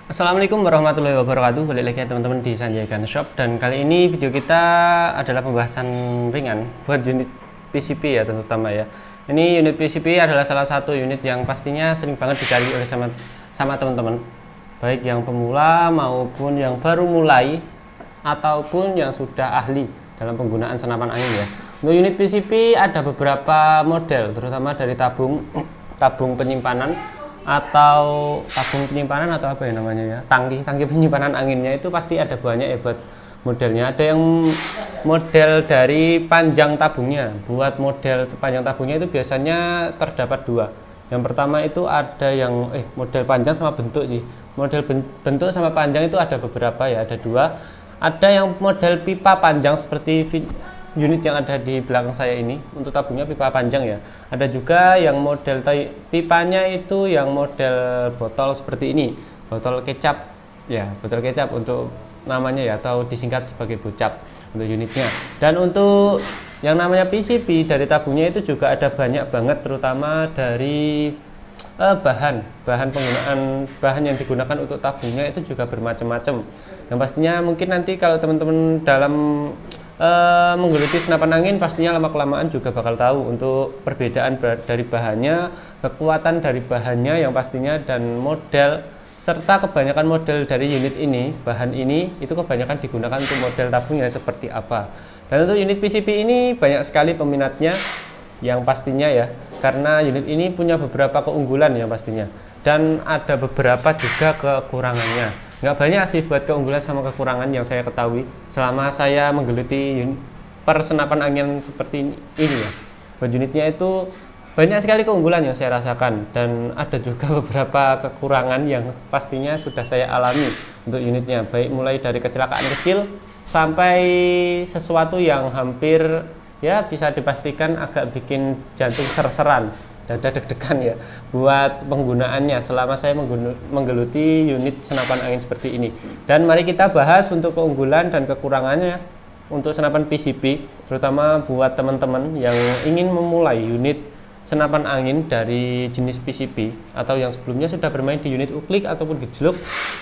Assalamualaikum warahmatullahi wabarakatuh. Balik lagi ya teman-teman di Sanjay Gun Shop, dan kali ini video kita adalah pembahasan ringan buat unit PCB ya, terutama ya. Ini unit PCB adalah salah satu unit yang pastinya sering banget dicari oleh sama teman-teman, baik yang pemula maupun yang baru mulai ataupun yang sudah ahli dalam penggunaan senapan angin ya. Untuk unit PCB ada beberapa model, terutama dari tabung penyimpanan atau apa ya namanya ya, tangki penyimpanan anginnya. Itu pasti ada banyak ya buat modelnya. Ada yang model dari panjang tabungnya. Buat model panjang tabungnya itu biasanya terdapat dua. Yang pertama itu ada yang model panjang sama bentuk sih. Model bentuk sama panjang itu ada beberapa ya, ada dua. Ada yang model pipa panjang seperti unit yang ada di belakang saya ini. Untuk tabungnya pipa panjang ya. Ada juga yang model pipanya itu yang model botol seperti ini, botol kecap ya, botol kecap untuk namanya ya, atau disingkat sebagai bocap untuk unitnya. Dan untuk yang namanya PCB dari tabungnya itu juga ada banyak banget, terutama dari bahan yang digunakan untuk tabungnya itu juga bermacam-macam. Yang pastinya mungkin nanti kalau teman-teman dalam menggeluti senapan angin, pastinya lama-kelamaan juga bakal tahu untuk perbedaan dari bahannya, kekuatan dari bahannya yang pastinya, dan model, serta kebanyakan model dari unit ini, bahan ini itu kebanyakan digunakan untuk model tabungnya seperti apa. Dan untuk unit PCB ini banyak sekali peminatnya yang pastinya ya, karena unit ini punya beberapa keunggulan yang pastinya, dan ada beberapa juga kekurangannya. Nggak banyak sih buat keunggulan sama kekurangan yang saya ketahui selama saya menggeluti persenapan angin seperti ini ya. Buat unitnya itu banyak sekali keunggulan yang saya rasakan, dan ada juga beberapa kekurangan yang pastinya sudah saya alami untuk unitnya, baik mulai dari kecelakaan kecil sampai sesuatu yang hampir ya bisa dipastikan agak bikin jantung ser-seran, dada deg-degan ya buat penggunaannya selama saya menggeluti unit senapan angin seperti ini. Dan mari kita bahas untuk keunggulan dan kekurangannya untuk senapan PCB, terutama buat teman-teman yang ingin memulai unit senapan angin dari jenis PCB atau yang sebelumnya sudah bermain di unit uklik ataupun gejluk.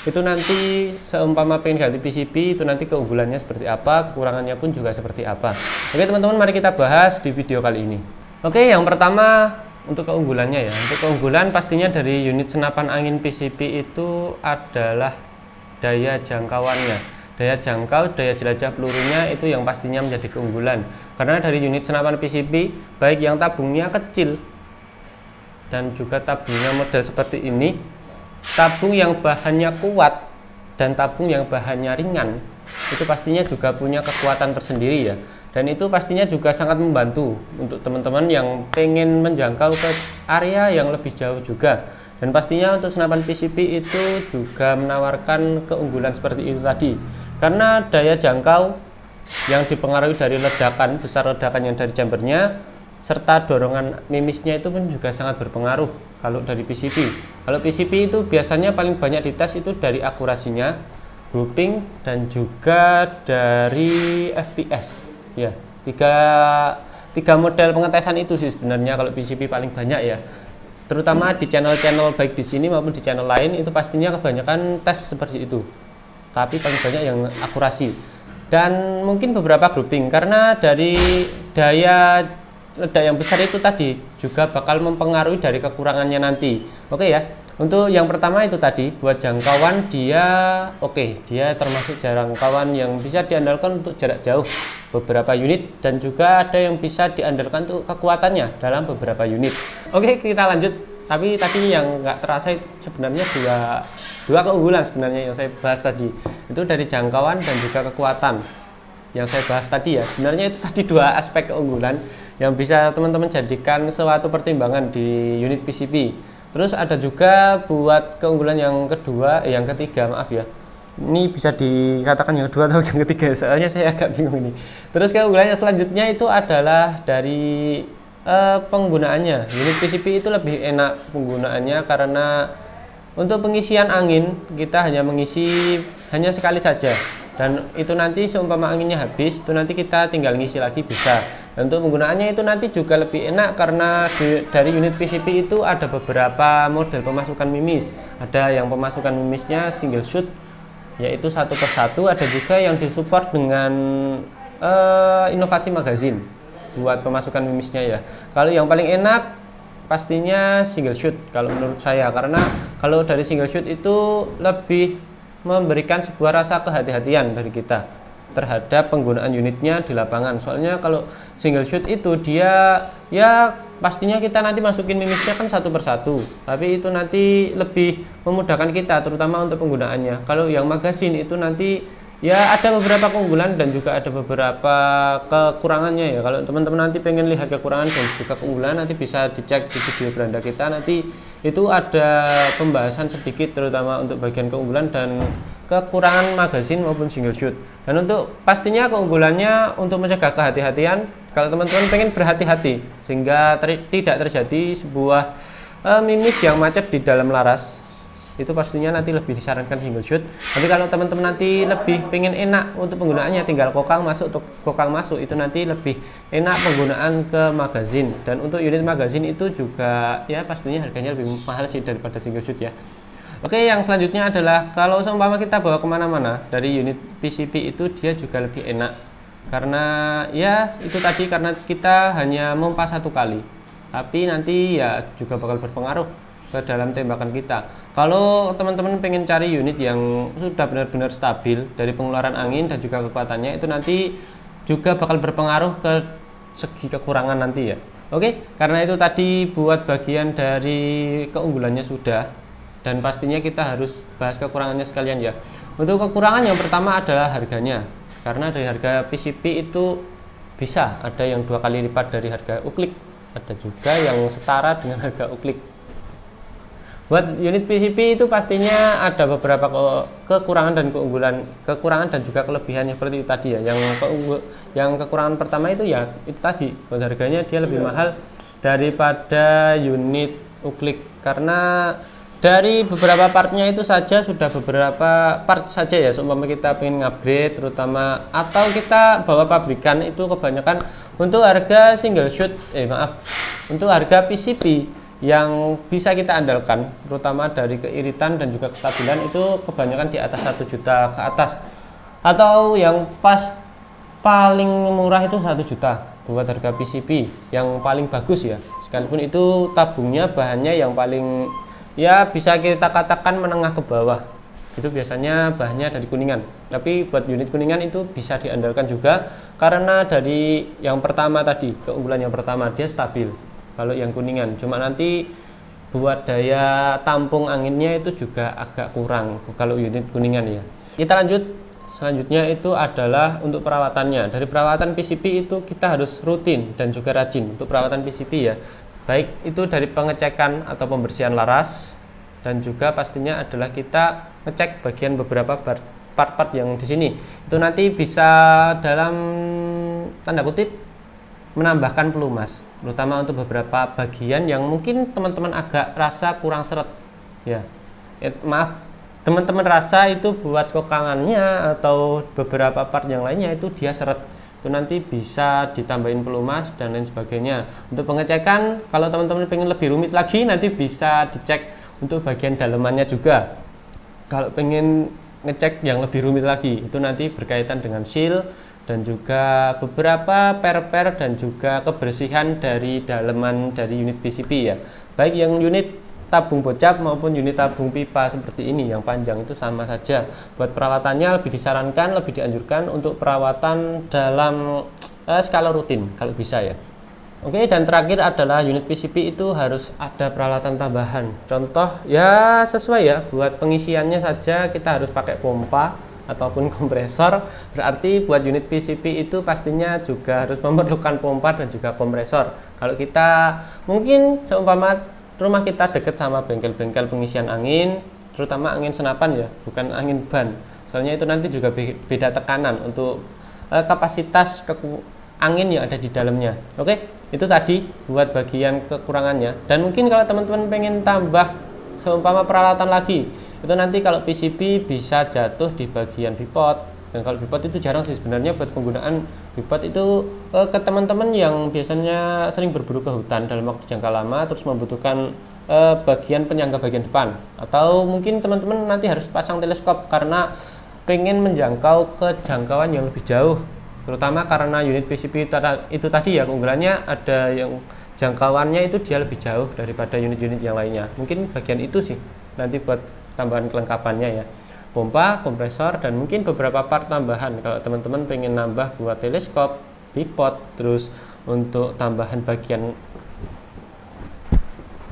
Itu nanti seumpama pengen ganti PCB, itu nanti keunggulannya seperti apa, kekurangannya pun juga seperti apa. Oke teman-teman, mari kita bahas di video kali ini. Oke, yang pertama untuk keunggulannya ya. Untuk keunggulan pastinya dari unit senapan angin PCB itu adalah daya jangkauannya. Daya jangkau, daya jelajah pelurunya itu yang pastinya menjadi keunggulan. Karena dari unit senapan PCB, baik yang tabungnya kecil dan juga tabungnya model seperti ini, tabung yang bahannya kuat dan tabung yang bahannya ringan, itu pastinya juga punya kekuatan tersendiri ya. Dan itu pastinya juga sangat membantu untuk teman-teman yang pengen menjangkau ke area yang lebih jauh juga. Dan pastinya untuk senapan PCB itu juga menawarkan keunggulan seperti itu tadi, karena daya jangkau yang dipengaruhi dari besar ledakan yang dari chambernya, serta dorongan mimisnya itu pun juga sangat berpengaruh kalau dari PCB. Kalau PCB itu biasanya paling banyak dites itu dari akurasinya, grouping, dan juga dari FPS ya. Tiga model pengetesan itu sih sebenarnya kalau PCB paling banyak ya, terutama di channel-channel baik di sini maupun di channel lain, itu pastinya kebanyakan tes seperti itu, tapi paling banyak yang akurasi dan mungkin beberapa grouping, karena dari daya ledak yang besar itu tadi juga bakal mempengaruhi dari kekurangannya nanti. Oke ya, untuk yang pertama itu tadi buat jangkauan dia dia termasuk jangkauan yang bisa diandalkan untuk jarak jauh beberapa unit, dan juga ada yang bisa diandalkan untuk kekuatannya dalam beberapa unit. Oke, kita lanjut. Tapi tadi yang nggak terasa itu sebenarnya dua keunggulan sebenarnya yang saya bahas tadi, itu dari jangkauan dan juga kekuatan yang saya bahas tadi ya. Sebenarnya itu tadi dua aspek keunggulan yang bisa teman-teman jadikan suatu pertimbangan di unit PCB. Terus ada juga buat keunggulan yang ketiga maaf ya, ini bisa dikatakan yang kedua atau yang ketiga, soalnya saya agak bingung ini. Terus keunggulannya selanjutnya itu adalah dari penggunaannya. Unit PCB itu lebih enak penggunaannya karena untuk pengisian angin kita hanya mengisi hanya sekali saja, dan itu nanti seumpama anginnya habis itu nanti kita tinggal ngisi lagi bisa. Dan untuk penggunaannya itu nanti juga lebih enak karena dari unit PCP itu ada beberapa model pemasukan mimis. Ada yang pemasukan mimisnya single shoot, yaitu satu persatu. Ada juga yang disupport dengan inovasi magazine buat pemasukan mimisnya ya. Kalau yang paling enak pastinya single shoot kalau menurut saya, karena kalau dari single shoot itu lebih memberikan sebuah rasa kehati-hatian dari kita terhadap penggunaan unitnya di lapangan. Soalnya kalau single shoot itu dia ya pastinya kita nanti masukin mimisnya kan satu persatu, tapi itu nanti lebih memudahkan kita terutama untuk penggunaannya. Kalau yang magazine itu nanti ya ada beberapa keunggulan dan juga ada beberapa kekurangannya ya. Kalau teman-teman nanti pengen lihat kekurangan dan juga keunggulan, nanti bisa dicek di video beranda kita, nanti itu ada pembahasan sedikit terutama untuk bagian keunggulan dan kekurangan magazine maupun single shoot. Dan untuk pastinya keunggulannya untuk mencegah kehati-hatian, kalau teman-teman pengen berhati-hati sehingga tidak terjadi sebuah mimis yang macet di dalam laras, itu pastinya nanti lebih disarankan single shoot. Tapi kalau teman-teman nanti lebih pengen enak untuk penggunaannya, tinggal kokang masuk, itu nanti lebih enak penggunaan ke magazine. Dan untuk unit magazine itu juga ya pastinya harganya lebih mahal sih daripada single shoot ya. Oke, yang selanjutnya adalah kalau seumpama kita bawa kemana-mana dari unit PCP itu dia juga lebih enak karena ya itu tadi, karena kita hanya memompa satu kali, tapi nanti ya juga bakal berpengaruh ke dalam tembakan kita. Kalau teman-teman pengen cari unit yang sudah benar-benar stabil dari pengeluaran angin dan juga kekuatannya, itu nanti juga bakal berpengaruh ke segi kekurangan nanti ya. Oke, karena itu tadi buat bagian dari keunggulannya sudah, dan pastinya kita harus bahas kekurangannya sekalian ya. Untuk kekurangan yang pertama adalah harganya, karena dari harga PCP itu bisa ada yang 2 kali lipat dari harga uklik, ada juga yang setara dengan harga uklik. Buat unit PCP itu pastinya ada beberapa kekurangan dan kekurangan dan juga kelebihannya seperti itu tadi ya. Yang kekurangan pertama itu ya itu tadi, buat harganya dia lebih mahal daripada unit uklik, karena dari beberapa partnya itu saja sudah beberapa part saja ya. Seumpama kita pengen upgrade terutama atau kita bawa pabrikan, itu kebanyakan untuk harga single shoot untuk harga PCP yang bisa kita andalkan terutama dari keiritan dan juga kestabilan itu kebanyakan di atas 1 juta ke atas, atau yang pas paling murah itu 1 juta buat harga PCP yang paling bagus ya, sekalipun itu tabungnya bahannya yang paling ya bisa kita katakan menengah ke bawah, itu biasanya bahannya dari Kuningan. Tapi buat unit Kuningan itu bisa diandalkan juga karena dari yang pertama tadi, keunggulan yang pertama dia stabil. Kalau yang Kuningan cuma nanti buat daya tampung anginnya itu juga agak kurang kalau unit Kuningan ya. Kita lanjut, selanjutnya itu adalah untuk perawatannya. Dari perawatan PCP itu kita harus rutin dan juga rajin untuk perawatan PCP ya. Baik itu dari pengecekan atau pembersihan laras, dan juga pastinya adalah kita ngecek bagian beberapa part-part yang di sini. Itu nanti bisa dalam tanda kutip menambahkan pelumas, terutama untuk beberapa bagian yang mungkin teman-teman agak rasa kurang seret ya. Maaf, teman-teman rasa itu buat kokangannya atau beberapa part yang lainnya itu dia seret, itu nanti bisa ditambahin pelumas dan lain sebagainya. Untuk pengecekan, kalau teman-teman pengen lebih rumit lagi, nanti bisa dicek untuk bagian dalemannya juga. Kalau pengen ngecek yang lebih rumit lagi, itu nanti berkaitan dengan seal dan juga beberapa per-per dan juga kebersihan dari daleman dari unit PCP ya. Baik yang unit tabung bocap maupun unit tabung pipa seperti ini yang panjang itu sama saja. Buat perawatannya lebih disarankan, lebih dianjurkan untuk perawatan dalam skala rutin kalau bisa ya. Oke, dan terakhir adalah unit PCP itu harus ada peralatan tambahan. Contoh ya sesuai ya, buat pengisiannya saja kita harus pakai pompa ataupun kompresor. Berarti buat unit PCP itu pastinya juga harus memerlukan pompa dan juga kompresor. Kalau kita mungkin seumpama rumah kita dekat sama bengkel-bengkel pengisian angin, terutama angin senapan ya, bukan angin ban. Soalnya itu nanti juga beda tekanan untuk kapasitas angin yang ada di dalamnya. Oke, itu tadi buat bagian kekurangannya. Dan mungkin kalau teman-teman pengen tambah seumpama peralatan lagi, itu nanti kalau PCP bisa jatuh di bagian pivot Dan kalau bipod itu jarang sih sebenarnya buat penggunaan bipod itu ke teman-teman yang biasanya sering berburu ke hutan dalam waktu jangka lama terus membutuhkan bagian penyangga bagian depan, atau mungkin teman-teman nanti harus pasang teleskop karena pengen menjangkau kejangkauan yang lebih jauh, terutama karena unit PCP itu tadi ya keunggulannya ada yang jangkauannya itu dia lebih jauh daripada unit-unit yang lainnya. Mungkin bagian itu sih nanti buat tambahan kelengkapannya ya, pompa, kompresor, dan mungkin beberapa part tambahan kalau teman-teman pengen nambah buat teleskop, bipod, terus untuk tambahan bagian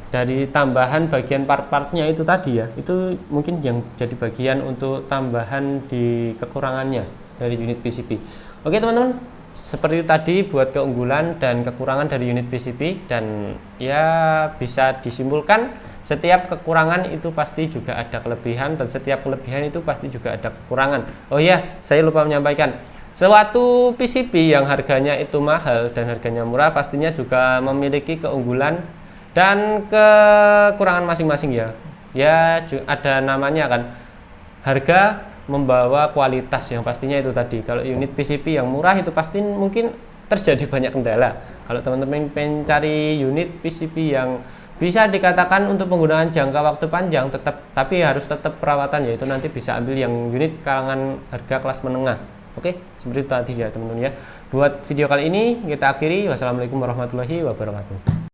dari tambahan bagian part-partnya itu tadi ya, itu mungkin yang jadi bagian untuk tambahan di kekurangannya dari unit PCP. Oke teman-teman, seperti itu tadi buat keunggulan dan kekurangan dari unit PCP, dan ya bisa disimpulkan setiap kekurangan itu pasti juga ada kelebihan, dan setiap kelebihan itu pasti juga ada kekurangan. Oh ya, saya lupa menyampaikan, suatu PCP yang harganya itu mahal dan harganya murah pastinya juga memiliki keunggulan dan kekurangan masing-masing ya. Ya ada namanya kan, harga membawa kualitas yang pastinya itu tadi. Kalau unit PCP yang murah itu pasti mungkin terjadi banyak kendala. Kalau teman-teman pengen cari unit PCP yang bisa dikatakan untuk penggunaan jangka waktu panjang tapi harus tetap perawatan, yaitu nanti bisa ambil yang unit kalangan harga kelas menengah. Oke, seperti itu tadi ya teman-teman ya. Buat video kali ini kita akhiri. Wassalamualaikum warahmatullahi wabarakatuh.